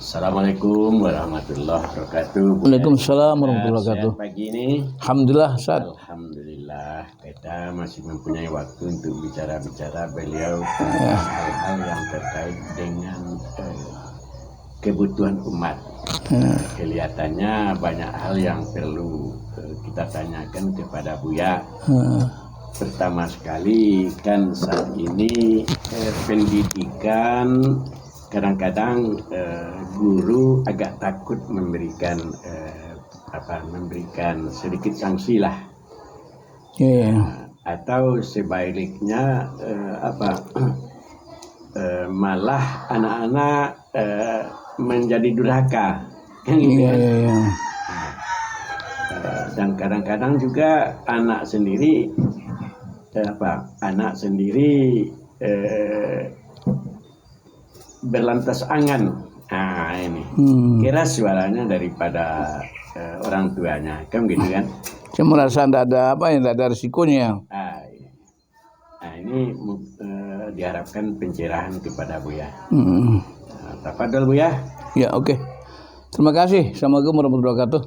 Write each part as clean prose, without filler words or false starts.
Assalamualaikum warahmatullahi wabarakatuh. Waalaikumsalam warahmatullahi wabarakatuh. Pagi ini, Alhamdulillah, Ustaz. alhamdulillah kita masih mempunyai waktu untuk bicara-bicara beliau tentang hal-hal yang terkait dengan kebutuhan umat. Kelihatannya banyak hal yang perlu kita tanyakan kepada Buya. Pertama sekali kan saat ini pendidikan kadang-kadang guru agak takut memberikan sedikit sanksi lah, atau sebaliknya malah anak-anak menjadi durhaka kan gitu kan. Dan kadang-kadang juga anak sendiri berlantas angan. Ini keras suaranya daripada orang tuanya, kan gitu kan. Saya merasa tidak ada risikonya. Ini diharapkan pencerahan kepada Buya. Tafadhol Buya. Ya, oke. Terima kasih. Assalamualaikum warahmatullahi wabarakatuh.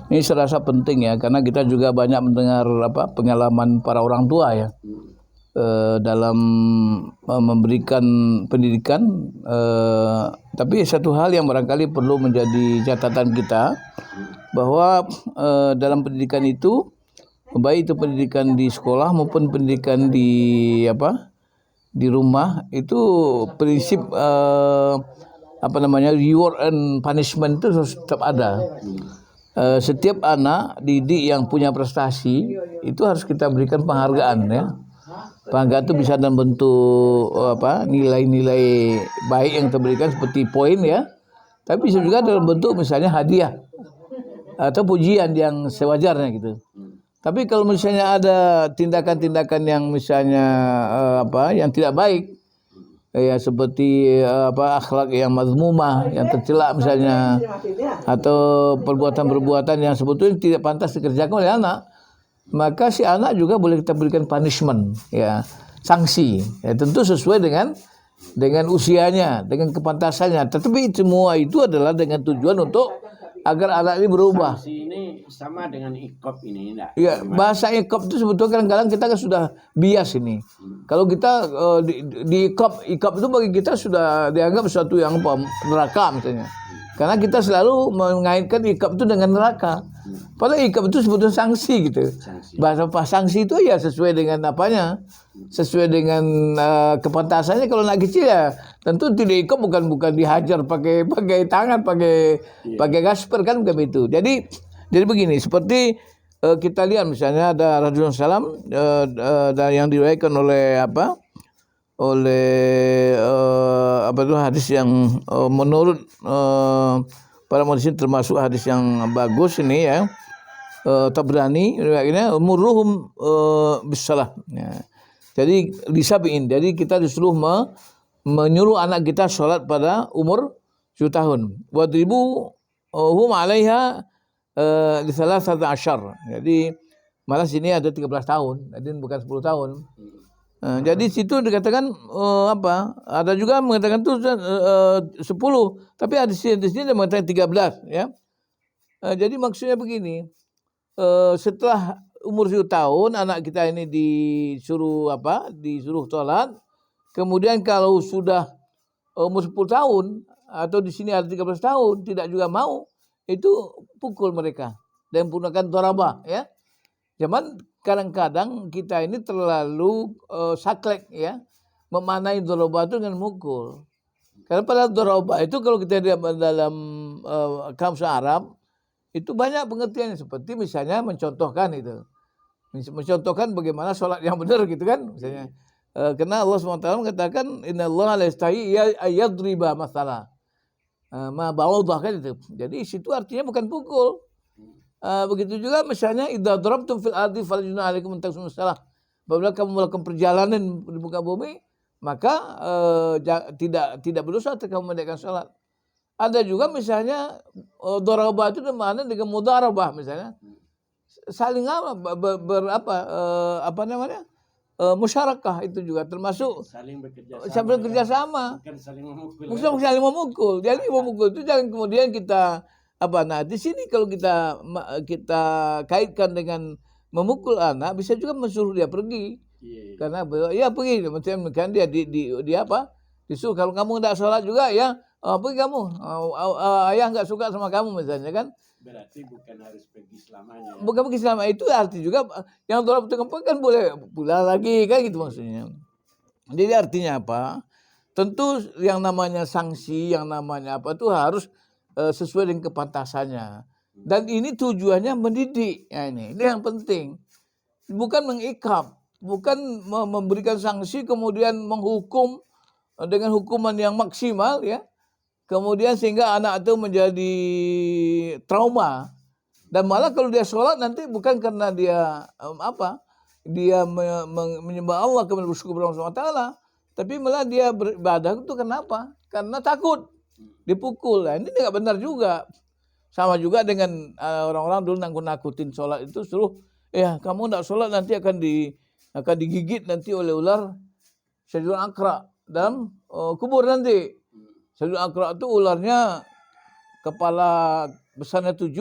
Ini saya rasa penting ya, karena kita juga banyak mendengar pengalaman para orang tua ya dalam memberikan pendidikan. Tapi satu hal yang barangkali perlu menjadi catatan kita, bahwa dalam pendidikan itu, baik itu pendidikan di sekolah maupun pendidikan di rumah, itu prinsip reward and punishment itu tetap ada. Setiap anak didik yang punya prestasi itu harus kita berikan penghargaan ya. Penghargaan itu bisa dalam bentuk nilai-nilai baik yang terberikan seperti poin ya, tapi bisa juga dalam bentuk misalnya hadiah atau pujian yang sewajarnya gitu. Tapi kalau misalnya ada tindakan-tindakan yang misalnya yang tidak baik ya, seperti akhlak yang mazmumah, yang tercela misalnya, atau perbuatan-perbuatan yang sebetulnya tidak pantas dikerjakan oleh anak, maka si anak juga boleh kita berikan punishment ya, sanksi ya, tentu sesuai dengan usianya, dengan kepantasannya. Tetapi semua itu adalah dengan tujuan untuk agar anak ini berubah. Sanksi ini sama dengan iqab ini enggak? Ya, bahasa iqab itu sebetulnya kadang-kadang kita kan sudah bias ini. Kalau kita di iqab itu bagi kita sudah dianggap sesuatu yang neraka misalnya. Karena kita selalu mengaitkan iqab itu dengan neraka. Padahal iqab itu sebetulnya sanksi gitu. Bahasa sanksi itu ya sesuai dengan sesuai dengan kepantasannya. Kalau anak kecil ya tentu tidak iqab, bukan dihajar pakai tangan, pakai gasper, kan bukan itu. Jadi begini, seperti kita lihat misalnya ada Rasulullah SAW yang diriwayatkan oleh hadis yang menurut para muhaddisin termasuk hadis yang bagus ini ya. Tabrani riwayatnya murruhum bisalah. Ya. Jadi disabiin. Jadi kita disuruh menyuruh anak kita sholat pada umur 7 tahun. Wadribu hum 'alaiha di salah satu asyar. Jadi malah sini ada 13 tahun, jadi bukan 10 tahun. Jadi situ dikatakan ada juga mengatakan itu 10, tapi di sini dia mengatakan 13 ya. Jadi maksudnya begini, setelah umur 7 tahun anak kita ini disuruh sholat. Kemudian kalau sudah umur 10 tahun atau di sini ada 13 tahun tidak juga mau, itu pukul mereka dan menggunakan dorabah ya. Zaman kadang-kadang kita ini terlalu saklek ya, memanai dorabah itu dengan mukul. Karena pada dorabah itu kalau kita lihat dalam kamus Arab itu banyak pengertiannya, seperti misalnya mencontohkan bagaimana sholat yang benar gitu kan misalnya. Karena Allah SWT mengatakan innallaha la yastahi ayyadriba masalah ma ba'udah kan itu. Jadi situ artinya bukan pukul. Begitu juga misalnya idza darabtum fil ardi falajuna alaikum antakum salah. Apabila kamu melakukan perjalanan di muka bumi, maka tidak berdosa ketika kamu mendirikan salat. Ada juga misalnya darabah itu dimana dengan mudarabah misalnya. Saling musyarakah itu juga termasuk saling bekerja sama, sambil kerjasama. bukan saling memukul. Bukan saling memukul. Jadi memukul itu jangan kemudian kita apa. Nah di sini kalau kita kaitkan dengan memukul anak, bisa juga mensuruh dia pergi. Iya. Karena ya pergi, macam kan dia dia apa? Disuruh kalau kamu tidak sholat juga ya pergi kamu. Ayah nggak suka sama kamu misalnya kan. Berarti bukan harus pergi selamanya. Ya? Bukan pergi selama itu arti juga yang tolak tempat kan boleh pulang lagi kan gitu maksudnya. Jadi artinya apa? Tentu yang namanya sanksi, yang namanya apa itu harus sesuai dengan kepantasannya. Dan ini tujuannya mendidik. Ya, ini yang penting. Bukan mengikap, bukan memberikan sanksi kemudian menghukum dengan hukuman yang maksimal ya. Kemudian sehingga anak itu menjadi trauma. Dan malah kalau dia sholat nanti bukan karena dia dia menyembah Allah kemudian bersyukur kepada Allah SWT, tapi malah dia beribadah itu kenapa? Karena takut dipukul. Nah, ini tidak benar juga. Sama juga dengan orang-orang dulu nakut-nakutin sholat itu suruh, ya kamu tidak sholat nanti akan digigit nanti oleh ular Syaitul Akra dalam kubur nanti. Syaitul Akra itu ularnya kepala besarnya 7,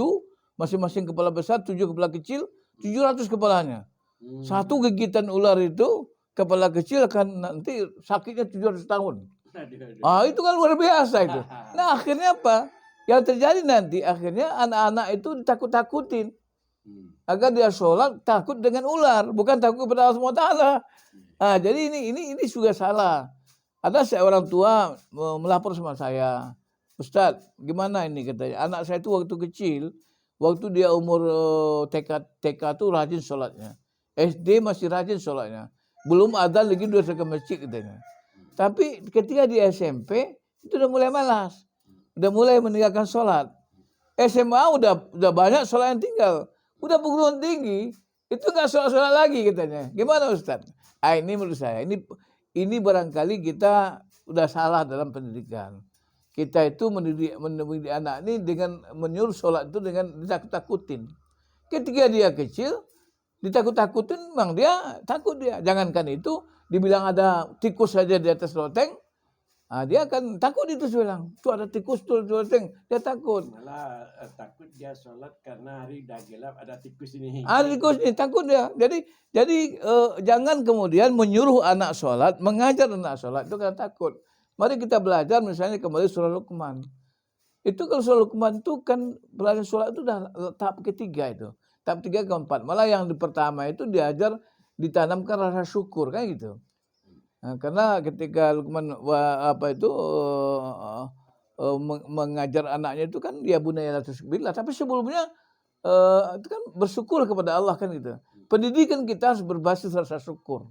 masing-masing kepala besar, 7 kepala kecil, 700 kepalanya. Satu gigitan ular itu, kepala kecil akan nanti sakitnya 700 tahun. Itu kan luar biasa itu. Nah akhirnya apa? Yang terjadi nanti akhirnya anak-anak itu ditakut-takutin. Agar dia sholat takut dengan ular, bukan takut kepada Allah SWT. Jadi ini juga salah. Ada seorang tua melapor sama saya. Ustadz, gimana ini katanya? Anak saya itu waktu kecil, waktu dia umur TK itu rajin sholatnya. SD masih rajin sholatnya. Belum ada lagi dia ke masjid katanya. Tapi ketika di SMP, itu udah mulai malas. Udah mulai meninggalkan sholat. SMA udah banyak sholat yang tinggal. Udah perguruan tinggi, itu nggak sholat lagi katanya. Gimana Ustadz? Ini menurut saya, ini barangkali kita udah salah dalam pendidikan. Kita itu mendidik anak ini dengan menyuruh sholat itu dengan ditakut-takutin. Ketika dia kecil, ditakut-takutin memang dia takut dia. Jangankan itu, dibilang ada tikus saja di atas loteng, dia akan takut itu bilang. Tuh ada tikus tuh di loteng, dia takut. Malah takut dia sholat karena hari udah gelap ada tikus ini. Ada tikus ini, takut dia. Jadi jangan kemudian menyuruh anak sholat, mengajar anak sholat itu karena takut. Mari kita belajar misalnya kembali surah Luqman. Itu kalau surah Luqman itu kan belajar sholat itu udah tahap ketiga itu. Tahap 3 ke 4. Malah yang di pertama itu diajar ditanamkan rasa syukur kan gitu. Nah, karena ketika Luqman mengajar anaknya itu kan dia bunaya la tusyrik, tapi sebelumnya itu kan bersyukur kepada Allah kan gitu. Pendidikan kita harus berbasis rasa syukur.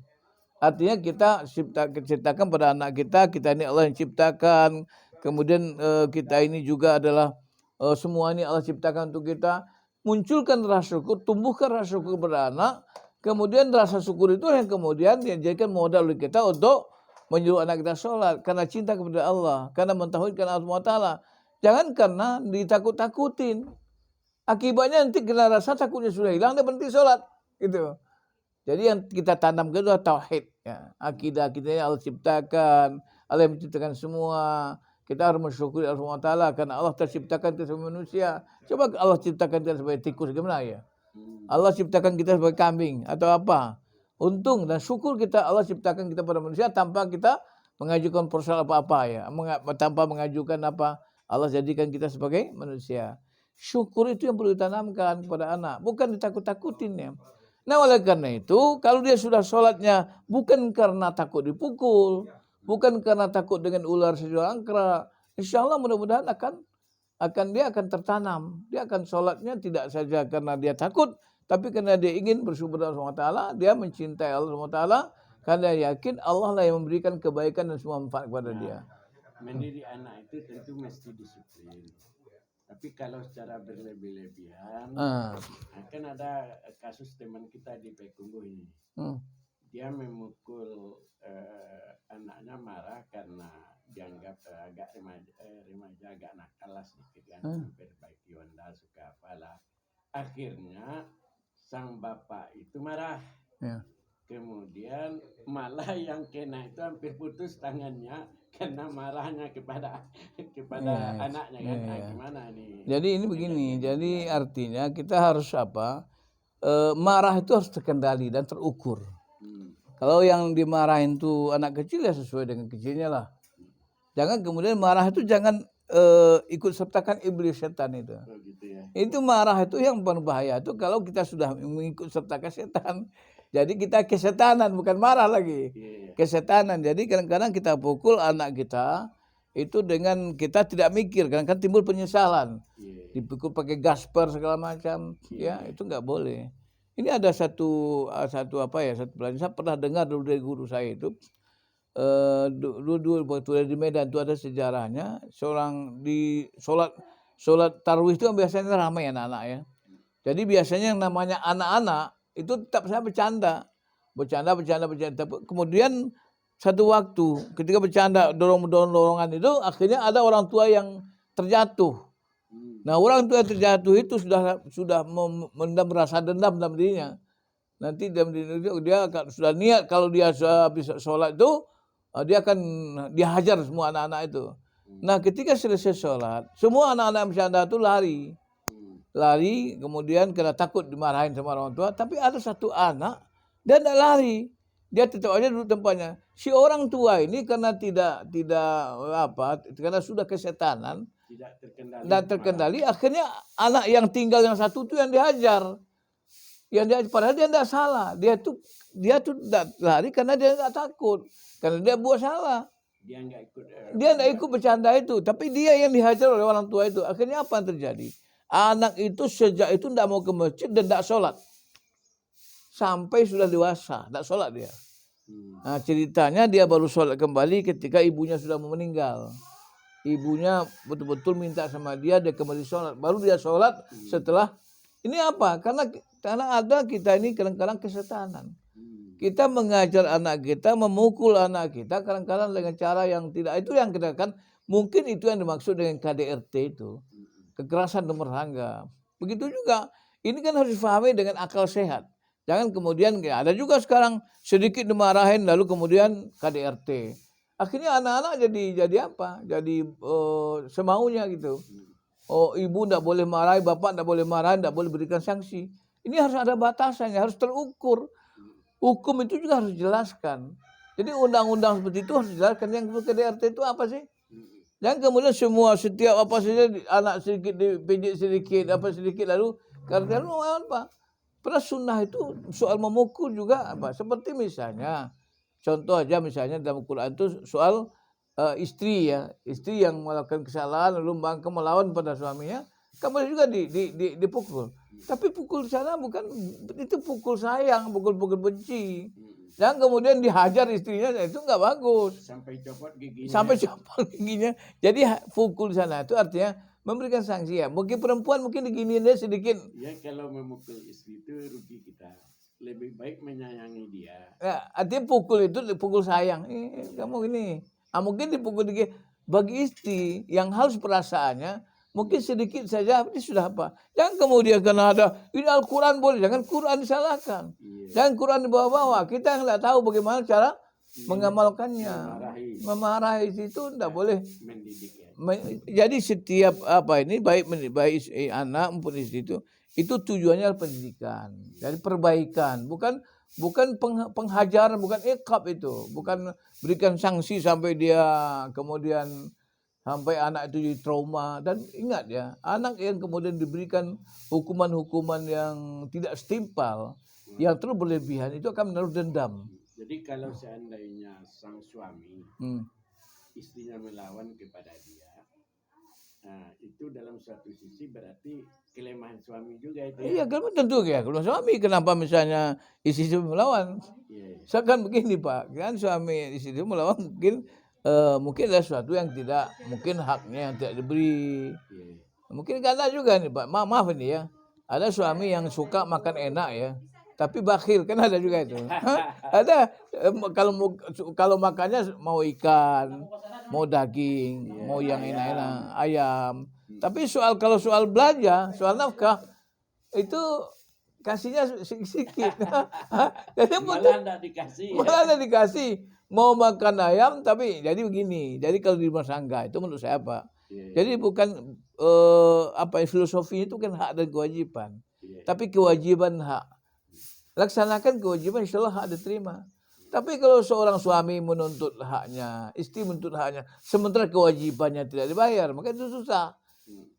Artinya kita ciptakan pada anak kita ini Allah yang ciptakan. Kemudian kita ini juga adalah semua ini Allah ciptakan untuk kita. Munculkan rasa syukur, tumbuhkan rasa syukur pada anak. Kemudian rasa syukur itu yang kemudian dijadikan modal oleh kita untuk menyuruh anak kita sholat. Karena cinta kepada Allah. Karena mentauhidkan Allah SWT. Jangan karena ditakut-takutin. Akibatnya nanti kena rasa takutnya sudah hilang, dia berhenti sholat. Gitu. Jadi yang kita tanamkan adalah tauhid. Ya. Akidah kita Allah ciptakan, Allah yang menciptakan semua. Kita harus mensyukuri Allah SWT karena Allah terciptakan kita sebagai manusia. Coba Allah ciptakan kita sebagai tikus, gimana ya? Allah ciptakan kita sebagai kambing atau apa? Untung dan syukur kita Allah ciptakan kita pada manusia tanpa kita mengajukan persoalan apa-apa ya. Tanpa mengajukan apa, Allah jadikan kita sebagai manusia. Syukur itu yang perlu ditanamkan kepada anak, bukan ditakut-takutin ya. Nah oleh karena itu, kalau dia sudah sholatnya bukan karena takut dipukul, bukan karena takut dengan ular Syaitul Akra, insya Allah mudah-mudahan dia akan tertanam. Dia akan sholatnya tidak saja karena dia takut, tapi karena dia ingin bersyukur kepada Allah SWT, dia mencintai Allah SWT, karena dia yakin Allah lah yang memberikan kebaikan dan semua manfaat kepada dia. Mendidik anak itu tentu mesti disiplin. Tapi kalau secara berlebih-lebihan, akan ada kasus teman kita di Payakumbuh ini. Dia memukul anaknya marah karena dianggap agak remaja agak nakal lah sedikit kan, memperbaiki Honda suka apalah. Akhirnya sang bapak itu marah. Kemudian malah yang kena itu hampir putus tangannya karena marahnya kepada Iya, anaknya kan. iya, Ah, iya. gimana nih? Jadi ini begini, jadi artinya kita harus apa? Marah itu harus terkendali dan terukur. Hmm. Kalau yang dimarahin tuh anak kecil ya sesuai dengan kecilnya lah. Jangan kemudian marah itu jangan ikut sertakan iblis setan itu. Oh gitu ya. Itu marah itu yang berbahaya itu kalau kita sudah mengikut sertakan setan. Jadi kita kesetanan bukan marah lagi. Iya. Kesetanan. Jadi kadang-kadang kita pukul anak kita itu dengan kita tidak mikir, kadang-kadang timbul penyesalan. Iya. Dipukul pakai gasper segala macam, ya itu nggak boleh. Ini ada satu apa ya, satu pelajaran saya pernah dengar dulu dari guru saya itu. Dulu waktu di Medan itu ada sejarahnya seorang di sholat tarawih itu kan biasanya ramai anak-anak ya. Jadi biasanya yang namanya anak-anak itu tetap saya bercanda. Tapi kemudian satu waktu ketika bercanda dorongan itu akhirnya ada orang tua yang terjatuh. Hmm. Nah orang tua yang terjatuh itu sudah mendam rasa dendam dalam dirinya. Nanti dia sudah niat kalau dia habis sholat itu dia akan dihajar semua anak-anak itu. Nah ketika selesai sholat semua anak-anak yang bercanda itu lari kemudian karena takut dimarahin sama orang tua. Tapi ada satu anak dia tidak lari, dia tetap aja duduk tempatnya. Si orang tua ini karena tidak karena sudah kesetanan tidak terkendali akhirnya anak yang tinggal yang satu itu yang dihajar. Padahal dia tidak salah. Dia tuh tidak lari karena dia tidak takut. Karena dia buat salah. Dia tidak ikut bercanda itu. Tapi dia yang dihajar oleh orang tua itu. Akhirnya apa yang terjadi? Anak itu sejak itu tidak mau ke masjid dan tidak sholat. Sampai sudah dewasa. Tidak sholat dia. Nah ceritanya dia baru sholat kembali ketika ibunya sudah meninggal. Ibunya betul-betul minta sama dia kembali sholat. Baru dia sholat setelah. Ini apa? Karena ada kita ini kadang-kadang kesetanan. Kita mengajar anak kita, memukul anak kita kadang-kadang dengan cara yang tidak. Itu yang kita kan mungkin itu yang dimaksud dengan KDRT itu. Kekerasan rumah tangga. Begitu juga. Ini kan harus difahami dengan akal sehat. Jangan kemudian ada juga sekarang sedikit dimarahin lalu kemudian KDRT. Akhirnya anak-anak jadi apa? Jadi semaunya gitu. Oh ibu tidak boleh marahi, bapak tidak boleh marahi, tidak boleh berikan sanksi. Ini harus ada batasannya, harus terukur. Hukum itu juga harus dijelaskan. Jadi undang-undang seperti itu harus dijelaskan. Yang KDRT itu apa sih? Jangan kemudian setiap apa saja anak sedikit dipijit sedikit, apa sedikit lalu karena apa? Pada sunnah itu soal memukul juga apa? Seperti misalnya, contoh aja misalnya dalam Quran itu soal istri ya, istri yang melakukan kesalahan lalu bangkang melawan pada suaminya, kamu juga dipukul. Tapi pukul sana bukan itu pukul sayang, pukul benci. Dan kemudian dihajar istrinya itu nggak bagus. Sampai copot giginya. Jadi pukul sana itu artinya memberikan sanksi ya. Mungkin perempuan mungkin diginiin dia sedikit. Ya kalau memukul istri itu rugi kita. Lebih baik menyayangi dia. Ya, artinya pukul itu pukul sayang. Kamu gini. Mungkin dipukul dikit. Bagi istri yang harus perasaannya, mungkin sedikit saja ini sudah apa. Jangan kemudian karena ada, ini Al-Quran boleh. Jangan Quran disalahkan. Jangan Quran dibawa-bawa. Kita yang tidak tahu bagaimana cara mengamalkannya. Memarahi itu tidak boleh. Mendidik ya. Jadi setiap apa ini, baik anak maupun istri itu tujuannya pendidikan. Jadi perbaikan. Bukan penghajaran, bukan iqab itu, bukan berikan sanksi sampai dia kemudian sampai anak itu jadi trauma. Dan ingat ya, anak yang kemudian diberikan hukuman-hukuman yang tidak setimpal, yang terlalu berlebihan itu akan menaruh dendam. Jadi kalau seandainya sang suami istrinya melawan kepada dia, nah itu dalam suatu sisi berarti kelemahan suami juga itu. Iya, kan tentu ya. Kalau suami kenapa misalnya istri melawan? Seakan begini Pak, kan suami istri melawan mungkin ada sesuatu yang tidak mungkin haknya yang tidak diberi. Mungkin karena juga nih Pak, maaf ini ya. Ada suami yang suka makan enak ya, tapi bakhil kan ada juga itu. Ada kalau makannya mau ikan, mau daging, mau yang enak-enak, ayam. Tapi kalau soal belanja, soal nafkah itu kasihnya sedikit. Jadi Malah enggak dikasih. Ya. malah ada dikasih. Mau makan ayam tapi jadi begini. Jadi kalau di rumah tangga itu menurut saya Pak. Iya, Jadi bukan filosofi itu kan hak dan kewajiban. iya. Tapi kewajiban hak. Laksanakan kewajiban insya Allah hak diterima. Tapi kalau seorang suami menuntut haknya, istri menuntut haknya, sementara kewajibannya tidak dibayar, maka itu susah.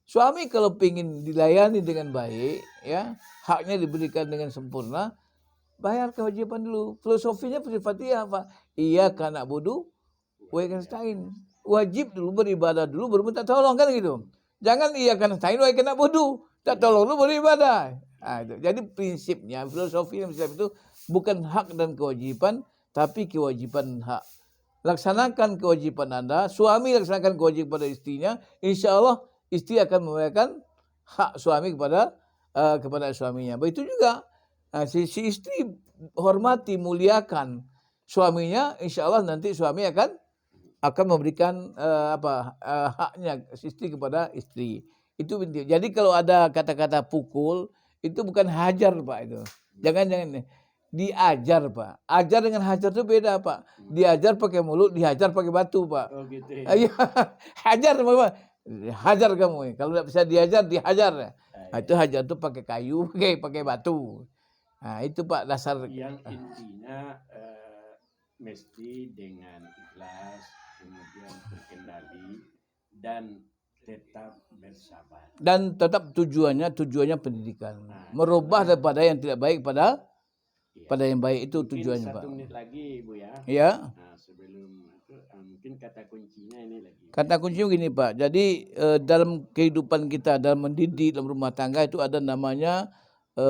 Suami kalau ingin dilayani dengan baik, ya haknya diberikan dengan sempurna, bayar kewajiban dulu. Filosofinya seperti apa? Iya karena bodoh, wa nasta'in. Wajib dulu beribadah dulu, baru minta tolong kan gitu. Jangan iya karena nasta'in, wa kena bodoh, tak tolong dulu beribadah. Nah, itu. Jadi prinsipnya, filosofinya itu bukan hak dan kewajiban, tapi kewajiban hak. Laksanakan kewajiban Anda, suami laksanakan kewajiban pada istrinya, insya Allah istri akan memberikan hak suami kepada suaminya. Begitu juga si istri hormati, muliakan suaminya, insya Allah nanti suami akan memberikan haknya istri kepada istri. Itu penting. Jadi kalau ada kata-kata pukul, itu bukan hajar Pak itu. Jangan diajar Pak. Ajar dengan hajar itu beda Pak. Diajar pakai mulut, dihajar pakai batu Pak. Oh gitu ya. Iya, hajar Pak. Hajar kamu. Kalau tidak bisa diajar, dihajar. Nah, itu hajar itu pakai kayu, pakai batu. Nah, itu Pak dasar. Yang intinya mesti dengan ikhlas, kemudian berkendali dan tetap bersabar. Dan tetap tujuannya pendidikan. Merubah daripada yang tidak baik pada yang baik itu tujuannya Mungkin Pak. 1 menit lagi Bu ya. Ya. Nah, sebelum itu mungkin kata kuncinya ini lagi. Kata kuncinya gini Pak. Jadi dalam kehidupan kita, dalam mendidik, dalam rumah tangga itu ada namanya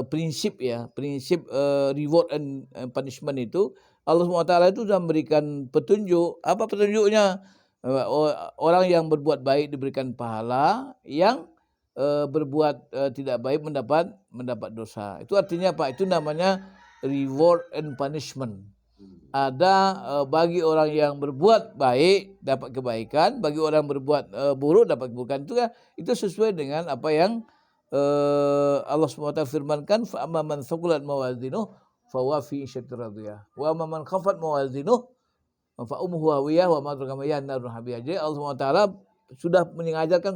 prinsip ya. Prinsip reward and punishment itu. Allah SWT itu sudah memberikan petunjuk. Apa petunjuknya? Orang yang berbuat baik diberikan pahala, yang berbuat tidak baik mendapat dosa. Itu artinya Pak, itu namanya reward and punishment. Ada bagi orang yang berbuat baik dapat kebaikan, bagi orang yang berbuat buruk dapat keburukan. Itu sesuai dengan apa yang Allah SWT firmankan, fa amma man thaqulat mawazinuh fa huwa fi 'ishatin radiyah wa amma man khafat mawazinuh fa ummuhu hawiyah wa ma adraka ma hiya narun hamiyah. Jadi Allah SWT sudah mengajarkan